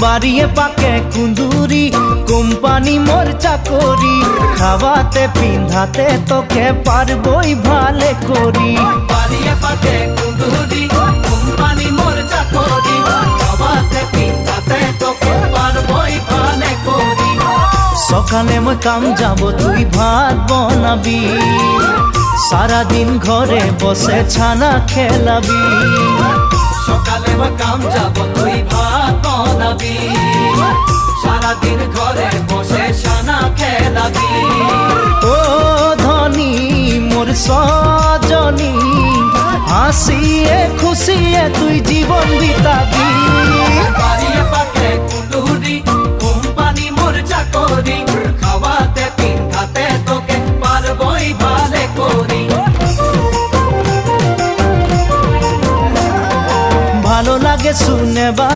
বাড়িয়ে পাকে কুন্দুরি কোম্পানি মোর চাকরি খাওয়াতে পিন্ধাতে তোকে পারবই ভালে করি। বাড়িয়ে পাকে কুন্দুরি কোম্পানি মোর চাকরি খাওয়াতে পিন্ধাতে তোকে পারবই ভালে করি। সকালে মই কাম যাব তুই ভাত বনাবি সারাদিন ঘরে বসে ছানা খেলাবি। সকালে মই কাম যাব তুই ভাত বনাবি সারাদিন ঘরে বসে ছানা খেলাবি। ও ধনী মোর সজনী হাসিয়ে খুশিয়ে তুই জীবন বিতাবি। বাড়িয়ে পাকে কুন্দুরি কোম্পানি মোর চাকরি খাওয়াতে পিন্ধাতে তোকে পারবই ভালে করি। ভালো লাগে শুনে বা